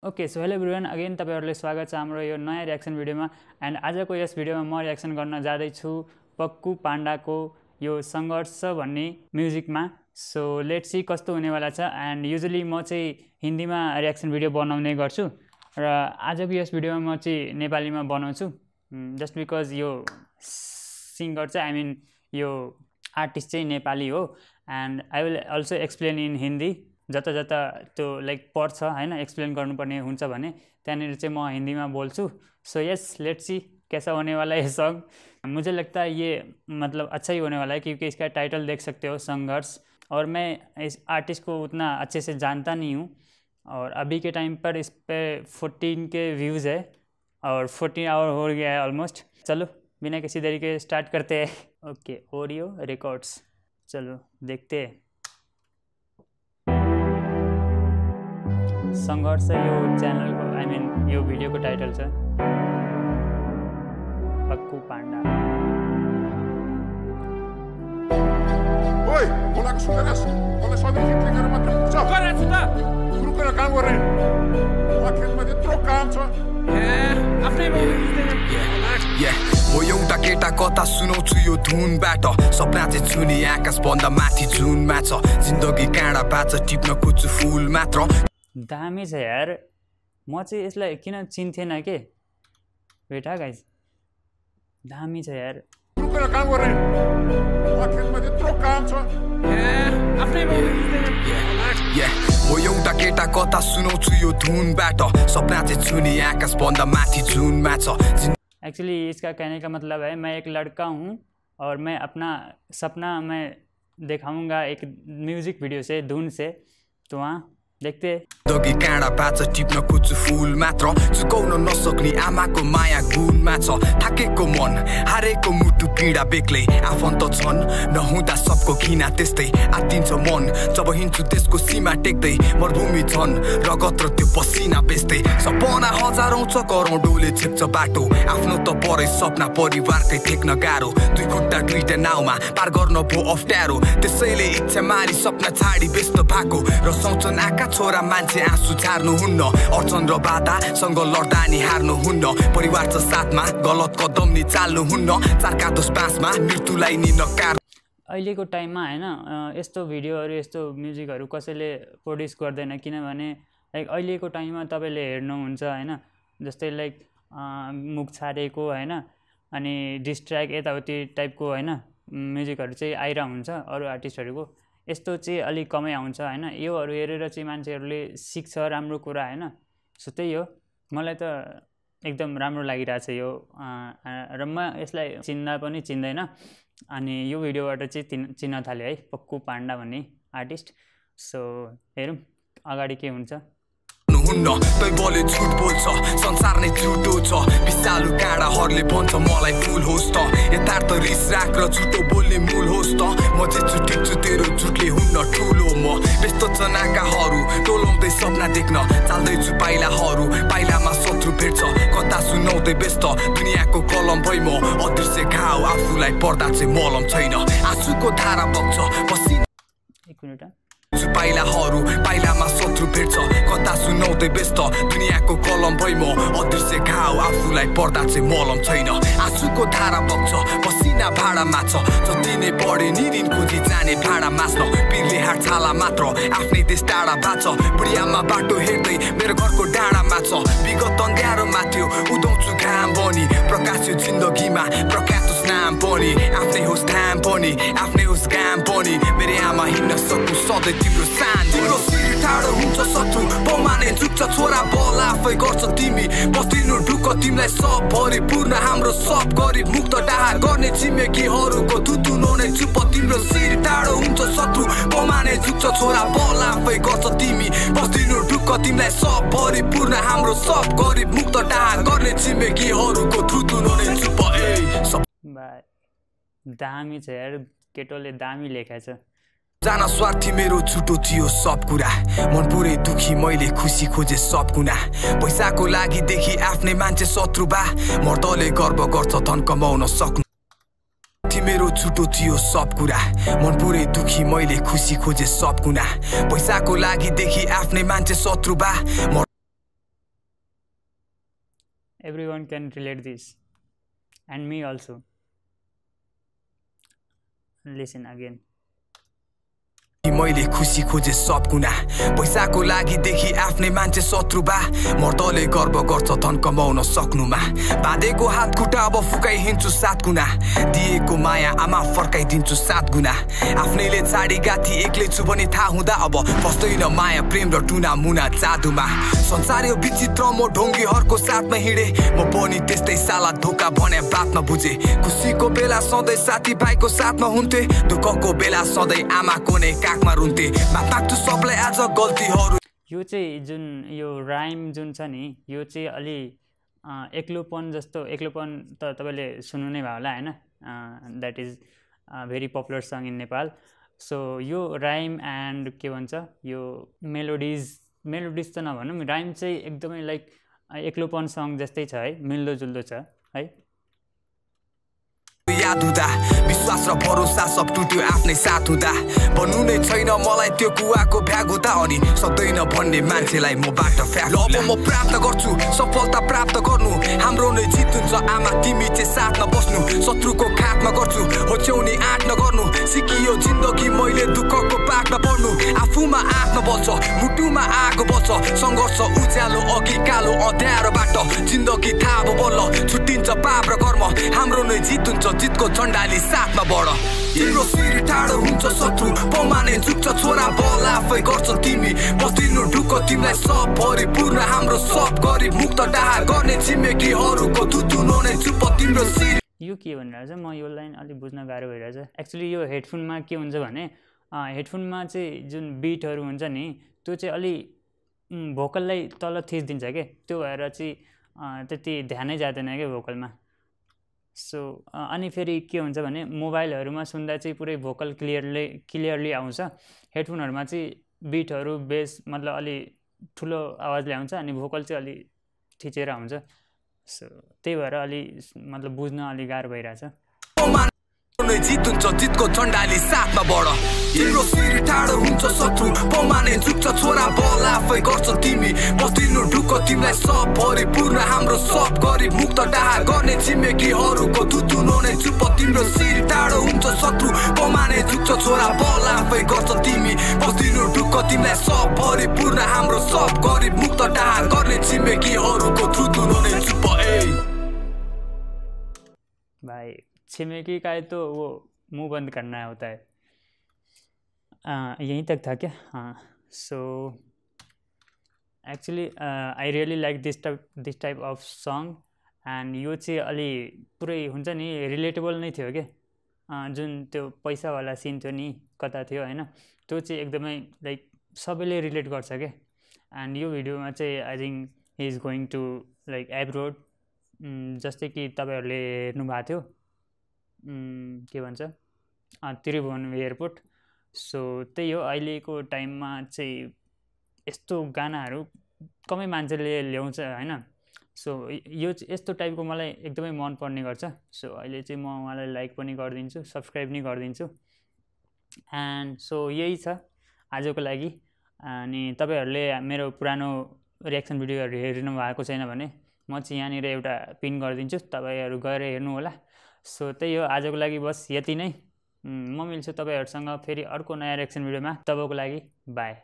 Okay so hello everyone again तपाईहरुलाई स्वागत छ हाम्रो यो नयाँ रियाक्सन भिडियोमा एन्ड आजको यस भिडियोमा म रियाक्सन गर्न जाँदै छु पक्कु पाण्डाको यो संघर्ष भन्ने म्युजिकमा। सो लेट्स सी कस्तो हुनेवाला छ। एन्ड युजुअली म चाहिँ हिन्दीमा रियाक्सन भिडियो बनाउने गर्छु र आजको यस भिडियोमा म चाहिँ नेपालीमा बनाउँछु जस्ट बिकज यो सिङ्गर चाहिँ आई मिन यो आर्टिस्ट चाहिँ नेपाली हो and I will also explain in Hindi जता जता त्यो लाइक पर्छ हैन एक्सप्लेन गर्नुपर्ने हुन्छ भने त्यहाँनिर चाहिँ म हिंदी में बोल्छु। सो यस लेट्स सी कैसा होने वाला है सॉन्ग। मुझे लगता है ये मतलब अच्छा ही होने वाला है क्योंकि इसका टाइटल देख सकते हो संघर्ष। और मैं इस आर्टिस्ट को उतना अच्छे से जानता नहीं हूँ और अभी के टाइम पर इस पे 14 के व्यूज़ है और 14 आवर हो गया है ऑलमोस्ट। चलो बिना किसी देरी के स्टार्ट करते हैं। ओके ऑडियो रिकॉर्ड्स चलो देखते हैं। संघर्ष यो चैनल को आई मीन यो वीडियो को टाइटल छ पक्कु पाण्डा। ओइ बोलाको सुनेरस तँलाई सबै गीत लेखेर मात्र हुन्छ गरेछु त गुरुको काम गर्ने आखिरमा त्यत्रो काम छ आफ्नै म एउटा केटा कथा सुनाउँछु यो धुनबाट सपना चाहिँ छुनी आकाश भन्दा माथि जुनमा छ जिन्दगी काँडा बाच टिप्न खोज्छु फुल मात्र। दामी छ यार म चाहिँ यसलाई किन चिन्थेन के बेटा गाइस दामी छ यार गुरुको काम गर्ने आखिरमा त्यत्रो काम छ आफ्नै म एउटा केटा कथा सुनाउँछु यो धुनबाट सपना चाहिँ छुनी आकाश भन्दा माथि जुनमा छ। एक्चुअली इसका कहने का मतलब है मैं एक लड़का हूँ और मैं अपना सपना मैं दिखाऊंगा एक म्यूजिक वीडियो से धुन से। तो वहाँ देखते दगी काँडा बाच टिप्न खोज्छु फुल मात्र चुकाउन नसक्ने आमाको माया गुणमा छ थाकेको मन हारेको मुटु पीडा बेग्लै आफन्त छन् नहुँदा सबको घिना त्यस्तै आत्तिन्छ मन जब हिँड्छु त्यसको सीमा टेक्दै मरुभूमि छन् रगत र त्यो पसिना बेच्दै सपना हजारौं छ करोडौँले छेप्छ बाटो आफ्नो त परै सपना परिवारकै टेक्न गाह्रो दुई खुट्टा दुईटा नाउमा पार गर्न भो अप्ठ्यारो त्यसैले इच्छा मारी सपना छाडी व्यस्त भएको र सोच्छन् आका छोरा मान्छे आँसु छार्नुहुन्न अर्चन र बाधासँग लड्दा नि हार्नुहुन्न परिवार छ साथमा गलत कदम नि चाल्नुहुन्न चारका दोष पाँचमा मृत्युलाई नि नकार। अहिलेको टाइममा हैन यस्तो भिडियोहरु यस्तो म्युजिकहरु कसैले प्रोड्युस गर्दैन किनभने लाइक अहिलेको टाइममा तपाईले हेर्नुहुन्छ हैन जस्तै लाइक मुख छाडेको हैन अनि डिस्ट्र्याक्ट यताउति टाइपको हैन म्युजिकहरु चाहिँ आइरा हुन्छ अरु आर्टिस्टहरुको यस्तो चाहिँ अलि कमै आउँछ हैन योहरु हेरेर चाहिँ मान्छेहरुले सिक्छ राम्रो कुरा हैन। सो त्यही हो मलाई त एकदम राम्रो लागिरहेछ यो र म यसलाई चिन्दा पनि चिन्दैन अनि यो भिडियोबाट चाहिँ चिन्न थाले है पक्कु पाण्डा भन्ने आर्टिस्ट। सो हेरौँ अगाडि के हुन्छ। तै बोले झुट बोल्छ संसार नै झुटो छ विषालु काँडाहरुले भन्छ मलाई फुल होस् त यथार्थ रिस राख र झुटो बोल्ने मूल होस् त म चाहिँ झुटिन्छु तेरो झुटले हुन्न ठुलो म व्यस्त छ नाकाहरू टोलाउँदै सपना देख्न चाल्दैछु पाइलाहरू पाइलामा शत्रु भेट्छ कथा सुनाउँदै व्यस्त दुनियाँको कलम भई म अदृश्य घाउ आफूलाई पर्दा चाहिँ मलम छैन आँसुको धारा बग्छ पसिना एक मिनेट पाइलाहरू पाइलामा शत्रु भेट्छ कथा सुनाउँदै व्यस्त दुनियाँको कलम भई म अदृश्य घाउ आफूलाई पर्दा चाहिँ मलम छैन आँसुको धारा बग्छ पसिना भाडामा छ जति नै बढे नि ऋण खोजी जाने भाडा मास्न पीरले हाट छाला मात्र आफ्नै देश टाढा बाँच बुढियामा बाटो हेर्दै मेरो घरको डाँडामा छ विगत अन्ध्यारोमा थियो उदाउँछु घाम बनी प्रकाश यो जिन्दगीमा प्रकाश नाम पनि आफ्नै होस् धाम पनि आफ्नै होस् काम पनि मेरो आमा हिँड्न सक्नु सधैँ तिम्रो सान तिम्रो शिर ठाडो हुन्छ शत्रु पौमाने झुक्छ छोरा बल आफै गर्छ तिमी बस्दिनु ढुक्क तिमीलाई सब भरिपूर्ण हाम्रो सब गरिब मुक्त डाहा गर्ने छिमेकीहरूको थुतुनो नै चुप तिम्रो शिर ठाडो हुन्छ शत्रु पौमाने झुक्छ छोरा बल आफै गर्छ तिमी बस्दिनु ढुक्क तिमीलाई सब भरिपूर्ण हाम्रो सब गरिब मुक्त डाहा गर्ने छिमेकीहरूको थुतुनो नै चुप दामी छ यार केटोले दामी लेखेछ। जान स्वार्थी मेरो छुटो थियो सब कुरा मन पुरै दुखी मैले खुसी खोजे सब गुना पैसाको लागि देखि आफ्नै मान्छे शत्रु बा मर्दले गर्व गर्छ धन कमाउन सक्नु मेरो छुटो थियो सब कुरा मन पुरै दुखी मैले खुसी खोजे सब गुना पैसाको लागि देखि आफ्नै मान्छे शत्रु बा everyone can relate this, and me also. Listen again. मैले खुसी खोजे सब गुना पैसाको लागि देखि आफ्नै मान्छे शत्रु बा मर्दले गर्व गर्छ धन कमाउन सक्नुमा बाँधेको हात खुट्टा अब फुकाइहिन्छु 7 गुना दिएको माया आमा फर्काइदिन्छु 7 गुना आफ्नैले छाडी गाथी एक्लै छु भने थाहा हुँदा अब फस्दैन माया प्रेम र टुना मुना जादुमा संसार यो विचित्र म ढोंगीहरुको साथमा हिँडे म पनि त्यस्तै साला धोका भने बातमा बुझे खुसीको बेला सधैँ साथी भाइको साथमा हुन्थे दुःखको बेला सधैँ आमाको नै काखमा रुन्थे माग्छु सबलाई आज गल्तीहरु यो चाहिँ जुन यो राइम जुन छ नि यो चाहिँ अलि एक्लोपन जस्तो एक्लोपन त तपाईले सुन्नु नै भयो होला हैन that is very popular song in Nepal so यो राइम एन्ड के भन्छ यो मेलोडिज त नभनौँ राइम चाहिँ एकदमै लाइक एक्लोपन सङ जस्तै छ है मिल्दोजुल्दो छ है याद हुँदा विश्वास र भरोसा सब टुट्यो आफ्नै साथ हुँदा भन्नु नै छैन मलाई त्यो कुवाको भ्याग हुँदा अनि सक्दैन भन्ने मान्छेलाई म बाट फ्याक अब म प्राप्त गर्छु सफलता प्राप्त गर्नु हाम्रो नै जित हुन्छ आमा तिमी चाहिँ साथमा बस्नु शत्रुको खातमा गर्छु होच्याउने आँट नगर्नु सिकियो जिन्दगी मैले दुःखको पाकमा पर्नु आफूमा आत्मा बल्छ मुटुमा आगो बल्छ संघर्ष उज्यालो अघि कालो अँध्यारोबाट जिन्दगी थाहा बल्ल छुट्टिन्छ पाप र कर्म हाम्रो नै जित हुन्छ जितको झण्डाले साथमा बढ तिम्रो शिर ठाडो हुन्छ शत्रु पमाने झुक्छ छोरा बल आफै गर्छ तिमी बस्दिनु ढुक्क तिमीलाई सब भरिपूर्ण हाम्रो सब गरिब मुक्त डाहा गर्ने छिमेकीहरूको थुथुनो नै चुप तिम्रो शिर यो के भनिरहेछ म यो लाइन अलि बुझ्न गाह्रो भइरहेछ एक्चुअली यो हेडफोनमा के हुन्छ भने हेडफोनमा चाहिँ जुन बिटहरू हुन्छ नि त्यो चाहिँ अलि भोकललाई तल थिच्दिन्छ के त्यो भएर चाहिँ त्यति ध्यानै जाँदैन के भोकलमा सो अनि फेरि के हुन्छ भने मोबाइलहरुमा सुन्दा चाहिँ पुरै भोकल क्लियरली आउँछ हेडफोनहरुमा चाहिँ बिटहरु बेस मतलब अलि ठुलो आवाजले आउँछ अनि भोकल चाहिँ अलि थिचेर आउँछ सो त्यही भएर अलि मतलब बुझ्न अलि गाह्रो भइरहेछ जित हुन्छ जितको झण्डाले साथमा बढ तिम्रो शिर ठाडो हुन्छ शत्रु पमाने झुक्छ छोरा बल आफै गर्छ तिमी बस्दिनु ढुक्क तिमीलाई सब भरिपूर्ण हाम्रो सब गरिब मुक्त डाहा गर्ने छिमेकीहरूको थुथुनो नै चुप तिम्रो शिर ठाडो हुन्छ शत्रु पमाने झुक्छ छोरा बल आफै गर्छ तिमी बस्दिनु ढुक्क तिमीलाई सब भरिपूर्ण हाम्रो सब गरिब मुक्त डाहा गर्ने छिमेकीहरूको थुथुनो नै चुप भाई छिमेकी का है तो वो मुंह बंद करना होता है यहीं तक था क्या हाँ so actually I really like this type of song and यो चाहिँ अलि पुरै हुन्छ नि रिलेटेबल नै थियो क्या जुन त्यो पैसावाला सिन थियो नि कता थियो हैन त्यो चाहिँ एकदमै लाइक सबैले रिलेट गर्छ क्या एन्ड यो भिडियोमा चाहिँ I think he is going to like abroad जस्तै कि तपाईहरुले हेर्नु भएको थियो के भन्छ त्रिभुवन एयरपोर्ट सो त्यही हो अहिलेको टाइममा चाहिँ यस्तो गानाहरू कमै मान्छेले ल्याउँछ हैन सो यो यस्तो टाइपको मलाई एकदमै मन पर्ने गर्छ सो अहिले चाहिँ म उहाँलाई लाइक पनि गरिदिन्छु सब्स्क्राइब पनि गरिदिन्छु एन्ड सो यही छ आजको लागि अनि तपाईहरुले मेरो पुरानो रियाक्सन भिडियोहरु हेर्नु भएको छैन भने म चाहिँ यहाँनिर एउटा पिन गरिदिन्छु तपाईहरु गएर हेर्नु होला सो त्यही हो आजको लागि बस यति नै म मिल्छु तपाईहरुसँग फेरि अर्को नयाँ रियाक्सन भिडियोमा तबको लागि बाइ